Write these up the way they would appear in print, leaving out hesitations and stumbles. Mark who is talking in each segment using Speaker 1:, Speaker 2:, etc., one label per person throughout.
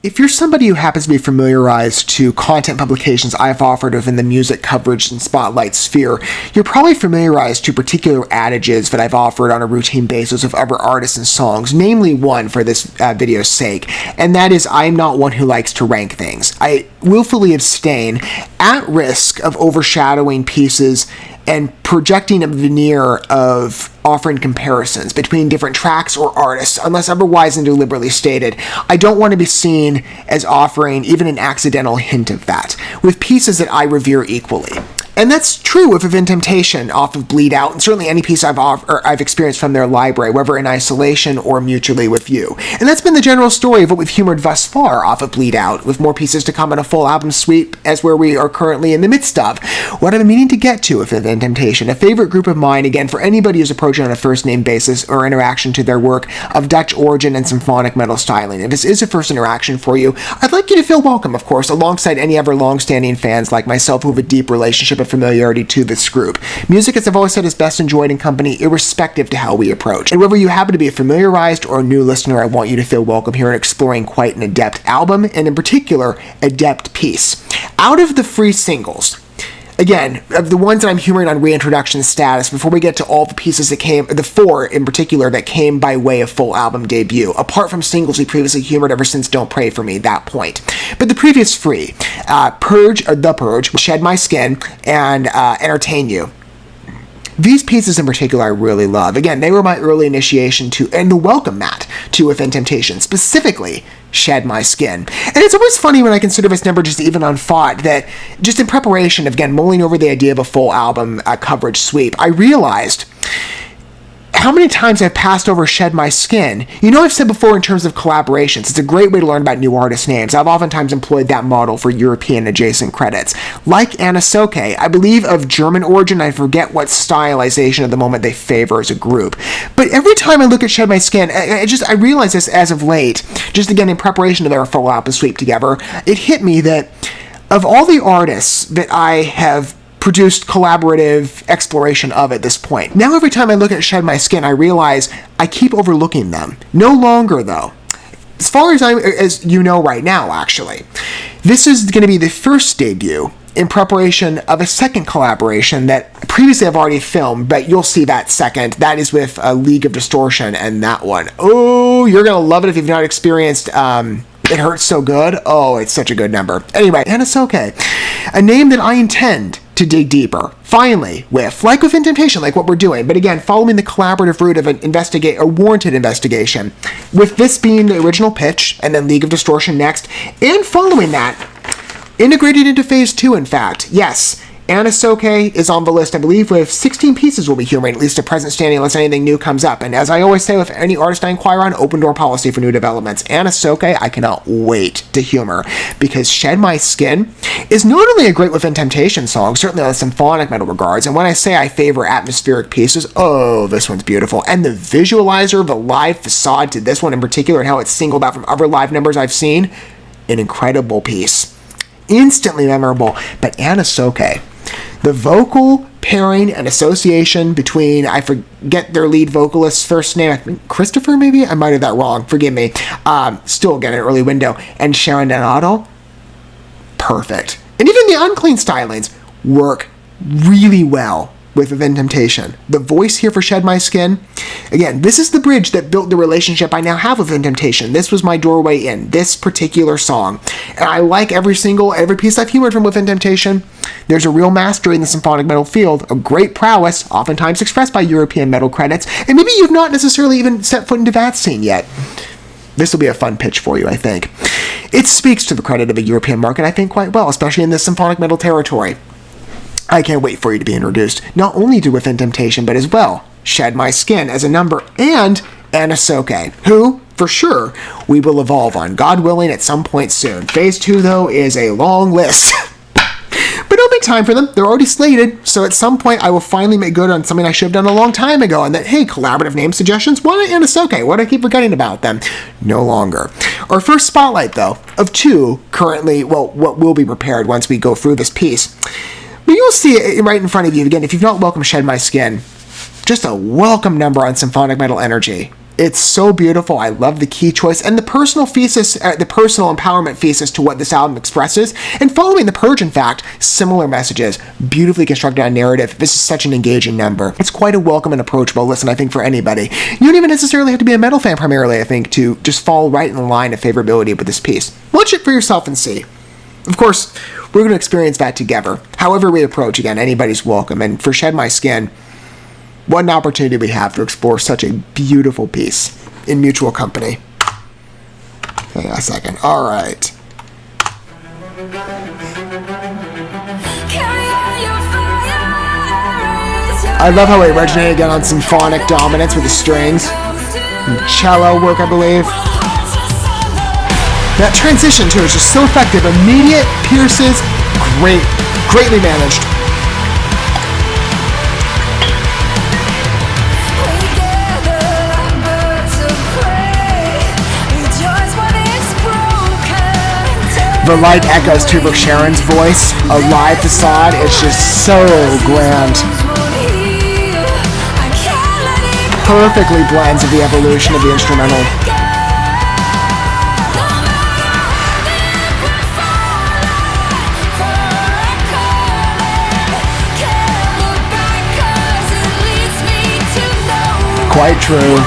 Speaker 1: If you're somebody who happens to be familiarized to content publications I've offered within the music coverage and spotlight sphere, you're probably familiarized to particular adages that I've offered on a routine basis of other artists and songs, namely one for this video's sake, and that is I'm not one who likes to rank things. I willfully abstain, at risk of overshadowing pieces and projecting a veneer of offering comparisons between different tracks or artists, unless otherwise and deliberately stated. I don't want to be seen as offering even an accidental hint of that, with pieces that I revere equally. And that's true of Within Temptation off of Bleed Out, and certainly any piece I've experienced from their library, whether in isolation or mutually with you. And that's been the general story of what we've humored thus far off of Bleed Out, with more pieces to come in a full album sweep as where we are currently in the midst of. What I'm meaning to get to with Within Temptation, a favorite group of mine, again, for anybody who's approaching on a first-name basis or interaction to their work of Dutch origin and symphonic metal styling. If this is a first interaction for you, I'd like you to feel welcome, of course, alongside any other long-standing fans like myself who have a deep relationship and familiarity to this group. Music, as I've always said, is best enjoyed in company, irrespective to how we approach. And whether you happen to be a familiarized or a new listener, I want you to feel welcome here in exploring quite an adept album, and in particular, adept piece. Out of the free singles, again, of the ones that I'm humoring on Reintroduction status, before we get to all the pieces that came, the four in particular that came by way of full album debut, apart from singles we previously humored ever since Don't Pray For Me, that point. But the previous three, The Purge, Shed My Skin, and Entertain You. These pieces in particular I really love. Again, they were my early initiation to, and the welcome mat to Within Temptation, specifically Shed My Skin. And it's always funny when I consider this number just even on thought that just in preparation of, again, mulling over the idea of a full album coverage sweep, I realized how many times I've passed over Shed My Skin. You know, I've said before in terms of collaborations, it's a great way to learn about new artist names. I've oftentimes employed that model for European adjacent credits. Like ANNISOKAY, I believe of German origin, I forget what stylization at the moment they favor as a group. But every time I look at Shed My Skin, I realize this as of late, just again in preparation to their full album sweep together, it hit me that of all the artists that I have produced collaborative exploration of at this point, now every time I look at Shed My Skin, I realize I keep overlooking them. No longer, though. As far as you know right now, actually, this is going to be the first debut in preparation of a second collaboration that previously I've already filmed, but you'll see that second. That is with League of Distortion, and that one. Oh, you're going to love it if you've not experienced It Hurts So Good. Oh, it's such a good number. Anyway, ANNISOKAY, a name that I intend to dig deeper, finally, with, like Within Temptation, like what we're doing, but again, following the collaborative route of a warranted investigation, with this being the original pitch, and then League of Distortion next, and following that, integrated into Phase 2, in fact. Yes, ANNISOKAY is on the list, I believe, with 16 pieces we'll be humoring, at least at present standing, unless anything new comes up. And as I always say with any artist I inquire on, open door policy for new developments. ANNISOKAY, I cannot wait to humor, because Shed My Skin is not only a great Within Temptation song, certainly on the symphonic metal regards, and when I say I favor atmospheric pieces, oh, this one's beautiful. And the visualizer, the live facade to this one in particular, and how it's singled out from other live numbers I've seen, an incredible piece. Instantly memorable, but ANNISOKAY, the vocal pairing and association between, I forget their lead vocalist's first name, I think Christopher maybe? I might have that wrong, forgive me. Still again, an early window. And Sharon Donato, perfect. And even the unclean stylings work really well with Within Temptation. The voice here for Shed My Skin, again, this is the bridge that built the relationship I now have with Within Temptation. This was my doorway in, this particular song. And I like every piece I've humored from Within Temptation. There's a real mastery in the symphonic metal field, a great prowess, oftentimes expressed by European metal credits, and maybe you've not necessarily even set foot into that scene yet. This will be a fun pitch for you, I think. It speaks to the credit of the European market, I think, quite well, especially in this symphonic metal territory. I can't wait for you to be introduced, not only to Within Temptation, but as well, Shed My Skin as a number, and ANNISOKAY, who, for sure, we will evolve on, God willing, at some point soon. Phase 2, though, is a long list. But it'll make time for them. They're already slated, so at some point I will finally make good on something I should have done a long time ago, and that, hey, collaborative name suggestions, why not ANNISOKAY? Why do I keep forgetting about them? No longer. Our first spotlight, though, of two currently, well, what will be prepared once we go through this piece. But you'll see it right in front of you. Again, if you've not welcomed Shed My Skin, just a welcome number on symphonic metal energy. It's so beautiful. I love the key choice and the personal thesis, the personal empowerment thesis to what this album expresses. And following The Purge, in fact, similar messages, beautifully constructed on narrative. This is such an engaging number. It's quite a welcome and approachable listen, I think, for anybody. You don't even necessarily have to be a metal fan primarily, I think, to just fall right in the line of favorability with this piece. Watch it for yourself and see. Of course, we're going to experience that together. However we approach, again, anybody's welcome. And for Shed My Skin, what an opportunity we have to explore such a beautiful piece in mutual company. Hang on a second. All right. I love how it originated again on symphonic dominance with the strings. And cello work, I believe. That transition, too, is just so effective. Immediate, pierces, greatly managed. The light echoes to Sharon's voice, a live facade. It's just so grand. Perfectly blends with the evolution of the instrumental. Quite true.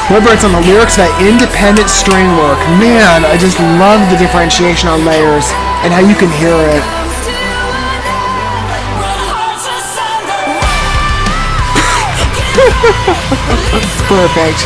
Speaker 1: Whether it's on the lyrics, that independent string work, man, I just love the differentiation on layers and how you can hear it. Perfect.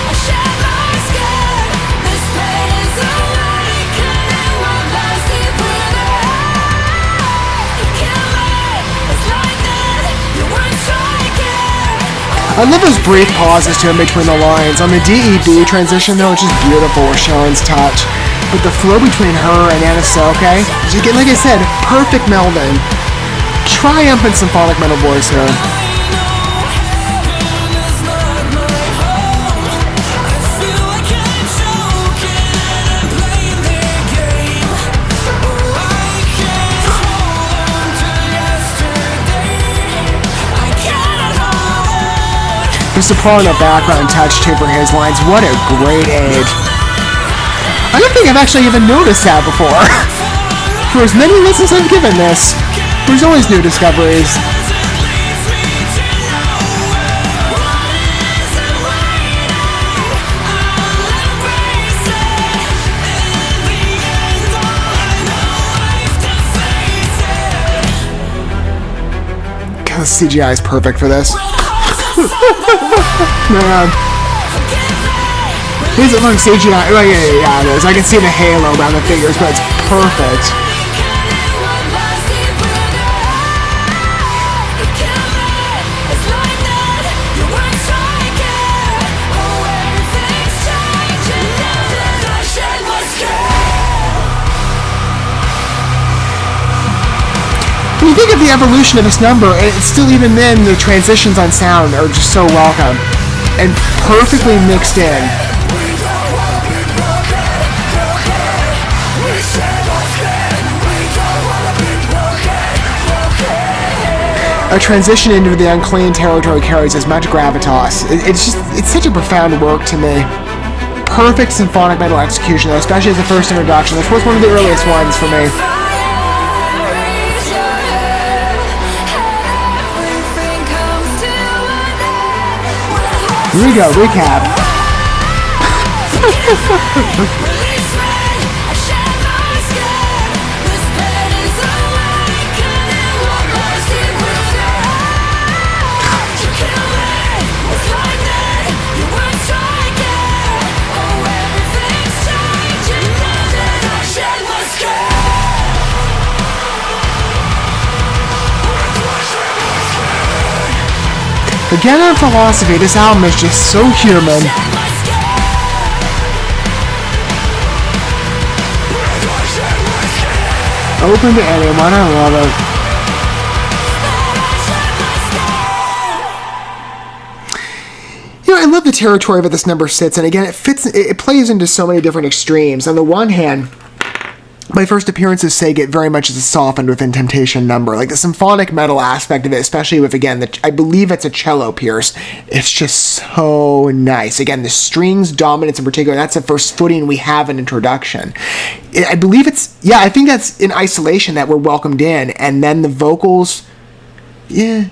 Speaker 1: I love those brief pauses to in between the lines. On the DEB transition, though, it's just beautiful with Sharon's touch. But the flow between her and ANNISOKAY, again, like I said, perfect melding. Triumphant symphonic metal voice here. The soprano background touch too for his lines. What a great aid. I don't think I've actually even noticed that before. For as many listens I've given this, there's always new discoveries. God, the CGI is perfect for this. Man. Is it like CGI? Oh, yeah, it is. I can see the halo around the figures, but it's perfect. When you think of the evolution of this number, it's still even then the transitions on sound are just so welcome and perfectly mixed in. A transition into the unclean territory carries as much gravitas. It's such a profound work to me. Perfect symphonic metal execution, especially as the first introduction. This was one of the earliest ones for me. Here we go, recap. Again, on philosophy, this album is just so human. Open to anyone, I love it. I love the territory that this number sits in. Again, it plays into so many different extremes. On the one hand, my first appearances say get very much as a softened within Temptation number. Like the symphonic metal aspect of it, especially with, again, I believe it's a cello pierce. It's just so nice. Again, the strings dominance in particular, that's the first footing we have in Introduction. I believe I think that's in isolation that we're welcomed in. And then the vocals, yeah.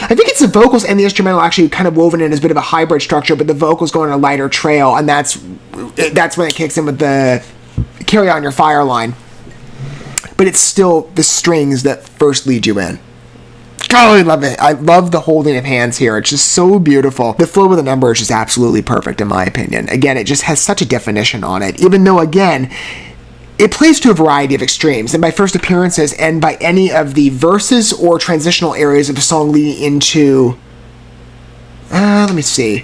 Speaker 1: I think it's the vocals and the instrumental actually kind of woven in as a bit of a hybrid structure, but the vocals go on a lighter trail, and that's when it kicks in with the Carry On Your Fire line. But it's still the strings that first lead you in. God, I love it. I love the holding of hands here. It's just so beautiful. The flow of the number is just absolutely perfect in my opinion. Again, it just has such a definition on it, even though, again, it plays to a variety of extremes, and by first appearances and by any of the verses or transitional areas of the song leading into, let me see.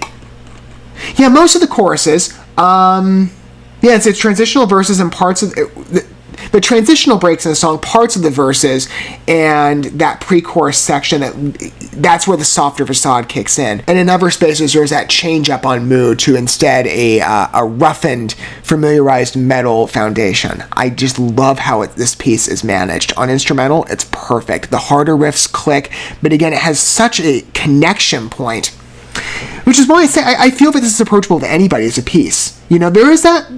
Speaker 1: Yeah, most of the choruses, it's transitional verses and parts of the transitional breaks in the song, parts of the verses, and that pre-chorus section, that's where the softer facade kicks in. And in other spaces, there's that change up on mood to instead a roughened, familiarized metal foundation. I just love how this piece is managed. On instrumental, it's perfect. The harder riffs click, but again, it has such a connection point, which is why I say I feel that this is approachable to anybody as a piece. You know, there is that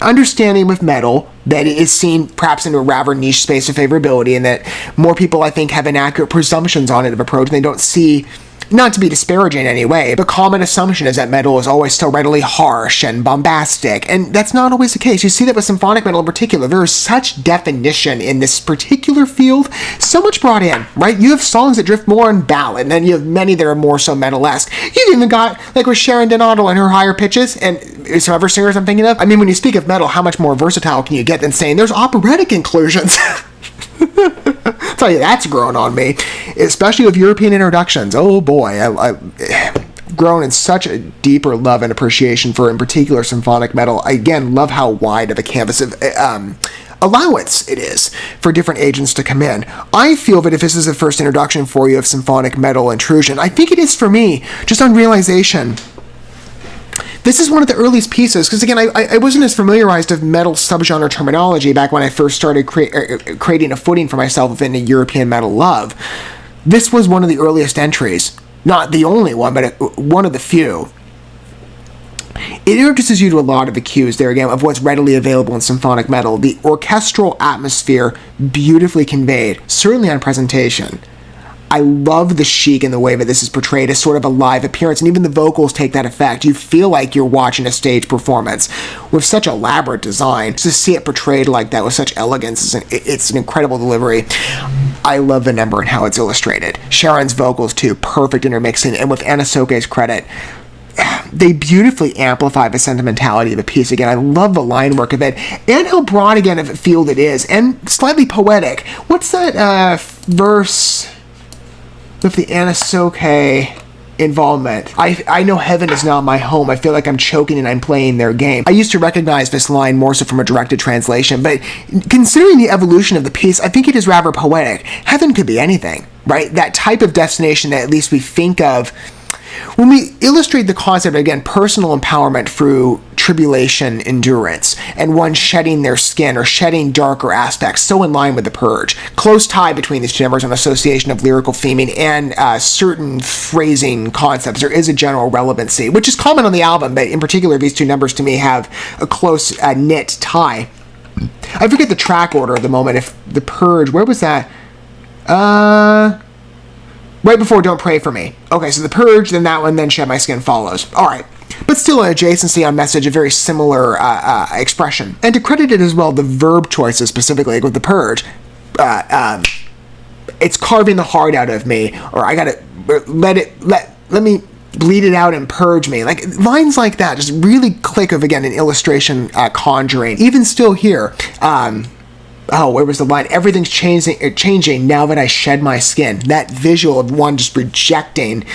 Speaker 1: understanding with metal that it is seen perhaps into a rather niche space of favorability, and that more people, I think, have inaccurate presumptions on it of approach, and they don't see, not to be disparaging in any way, but common assumption is that metal is always so readily harsh and bombastic, and that's not always the case. You see that with symphonic metal in particular. There is such definition in this particular field, so much brought in, right? You have songs that drift more on ballad, and then you have many that are more so metal-esque. You've even got, like with Sharon Donato and her higher pitches, and some other singers I'm thinking of. I mean, when you speak of metal, how much more versatile can you get than saying there's operatic inclusions? I'll tell you, that's grown on me, especially with European introductions. Oh boy, I've grown in such a deeper love and appreciation for, in particular, symphonic metal. I, again, love how wide of a canvas of allowance it is for different agents to come in. I feel that if this is the first introduction for you of symphonic metal intrusion, I think it is for me, just on realization. This is one of the earliest pieces, because again, I wasn't as familiarized of metal subgenre terminology back when I first started creating a footing for myself within a European metal love. This was one of the earliest entries. Not the only one, but one of the few. It introduces you to a lot of the cues there, again, of what's readily available in symphonic metal. The orchestral atmosphere, beautifully conveyed, certainly on presentation. I love the chic in the way that this is portrayed as sort of a live appearance, and even the vocals take that effect. You feel like you're watching a stage performance with such elaborate design. To see it portrayed like that with such elegance, it's an incredible delivery. I love the number and how it's illustrated. Sharon's vocals, too, perfect intermixing, and with ANNISOKAY's credit, they beautifully amplify the sentimentality of the piece. Again, I love the line work of it, and how broad, again, of a field it is, and slightly poetic. What's that verse with the ANNISOKAY involvement? I know heaven is not my home. I feel like I'm choking and I'm playing their game. I used to recognize this line more so from a directed translation, but considering the evolution of the piece, I think it is rather poetic. Heaven could be anything, right? That type of destination that at least we think of when we illustrate the concept, again, personal empowerment through tribulation endurance, and one shedding their skin or shedding darker aspects, so in line with The Purge. Close tie between these two numbers on association of lyrical theming and certain phrasing concepts. There is a general relevancy, which is common on the album, but in particular, these two numbers to me have a close knit tie. I forget the track order at the moment. If The Purge, where was that? Right before Don't Pray For Me. Okay, so The Purge, then that one, then Shed My Skin follows. All right. But still an adjacency on message, a very similar expression. And to credit it as well, the verb choices specifically, like with The Purge, it's carving the heart out of me, or I gotta let me bleed it out and purge me. Like, lines like that just really click of, again, an illustration conjuring. Even still here, where was the line? Everything's changing now that I shed my skin. That visual of one just rejecting,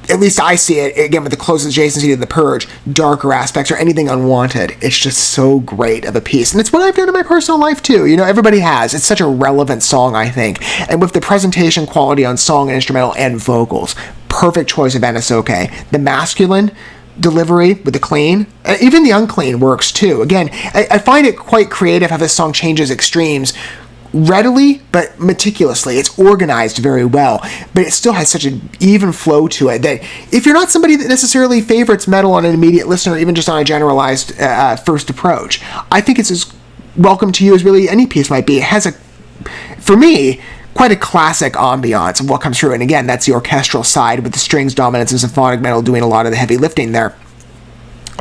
Speaker 1: at least I see it, again, with the closest adjacency to The Purge, darker aspects or anything unwanted. It's just so great of a piece. And it's what I've done in my personal life, too. You know, everybody has. It's such a relevant song, I think. And with the presentation quality on song and instrumental and vocals, perfect choice of ANNISOKAY. The masculine delivery with the clean, even the unclean works too. Again, I find it quite creative how this song changes extremes readily but meticulously. It's organized very well, but it still has such an even flow to it that if you're not somebody that necessarily favorites metal on an immediate listen or even just on a generalized first approach, I think it's as welcome to you as really any piece might be. It has for me, quite a classic ambiance of what comes through. And again, that's the orchestral side with the strings dominance and symphonic metal doing a lot of the heavy lifting there.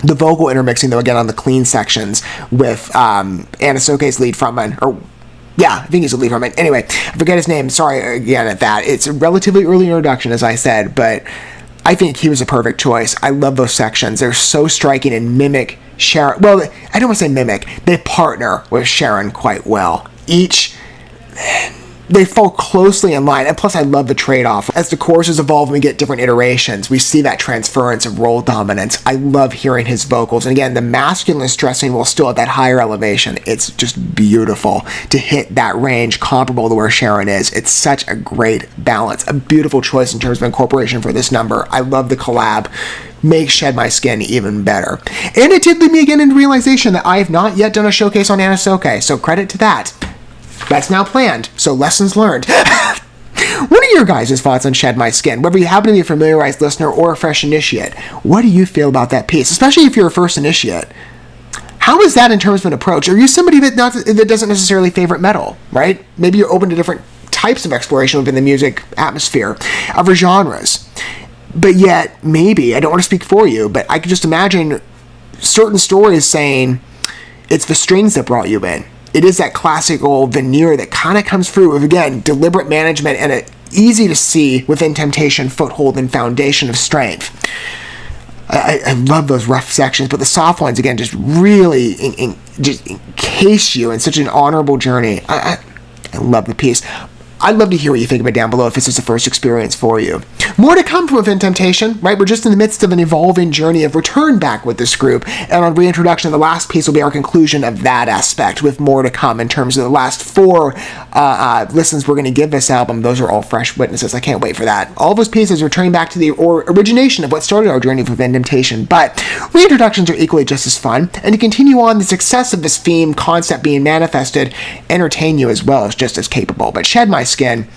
Speaker 1: The vocal intermixing, though, again, on the clean sections with ANNISOKAY's lead frontman, I think he's a lead frontman. Anyway, I forget his name. Sorry again at that. It's a relatively early introduction, as I said, but I think he was a perfect choice. I love those sections. They're so striking and mimic Sharon. Well, I don't want to say mimic. They partner with Sharon quite well. They fall closely in line, and plus I love the trade-off. As the choruses evolve and we get different iterations, we see that transference of role dominance. I love hearing his vocals, and again, the masculine stressing while still at that higher elevation. It's just beautiful to hit that range comparable to where Sharon is. It's such a great balance, a beautiful choice in terms of incorporation for this number. I love the collab. Makes Shed My Skin even better. And it did lead me again into realization that I have not yet done a showcase on ANNISOKAY, so credit to that. That's now planned, so lessons learned. What are your guys' thoughts on Shed My Skin? Whether you happen to be a familiarized listener or a fresh initiate, what do you feel about that piece? Especially if you're a first initiate. How is that in terms of an approach? Are you somebody that doesn't necessarily favorite metal, right? Maybe you're open to different types of exploration within the music atmosphere, other genres. But yet, maybe, I don't want to speak for you, but I could just imagine certain stories saying it's the strings that brought you in. It is that classical veneer that kind of comes through with, again, deliberate management and an easy to see within Temptation foothold and foundation of strength. I love those rough sections, but the soft ones, again, just really just encase you in such an honorable journey. I love the piece. I'd love to hear what you think of it down below if this is the first experience for you. More to come from Within Temptation, right? We're just in the midst of an evolving journey of return back with this group, and on Reintroduction, the last piece will be our conclusion of that aspect, with more to come in terms of the last 4 listens we're going to give this album. Those are all fresh witnesses. I can't wait for that. All those pieces returning back to the origination of what started our journey with Within Temptation, but Reintroductions are equally just as fun, and to continue on the success of this theme concept being manifested, entertain you as well is just as capable. But Shed My Skin,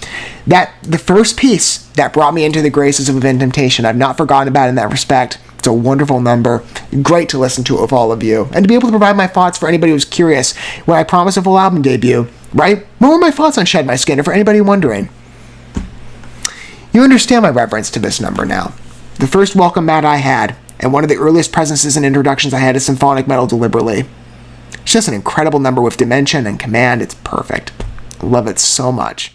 Speaker 1: the first piece that brought me into the graces of Within Temptation, I've not forgotten about it in that respect. It's a wonderful number. Great to listen to it with all of you, and to be able to provide my thoughts for anybody who's curious when I promise a full album debut, right? What were my thoughts on Shed My Skin, or for anybody wondering? You understand my reverence to this number now. The first welcome mat I had, and one of the earliest presences and introductions I had to symphonic metal deliberately. It's just an incredible number with dimension and command. It's perfect. I love it so much.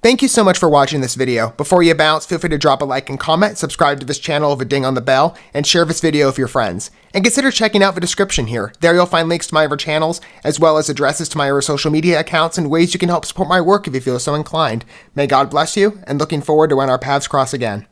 Speaker 1: Thank you so much for watching this video. Before you bounce, feel free to drop a like and comment, subscribe to this channel with a ding on the bell, and share this video with your friends. And consider checking out the description here. There you'll find links to my other channels, as well as addresses to my other social media accounts and ways you can help support my work if you feel so inclined. May God bless you, and looking forward to when our paths cross again.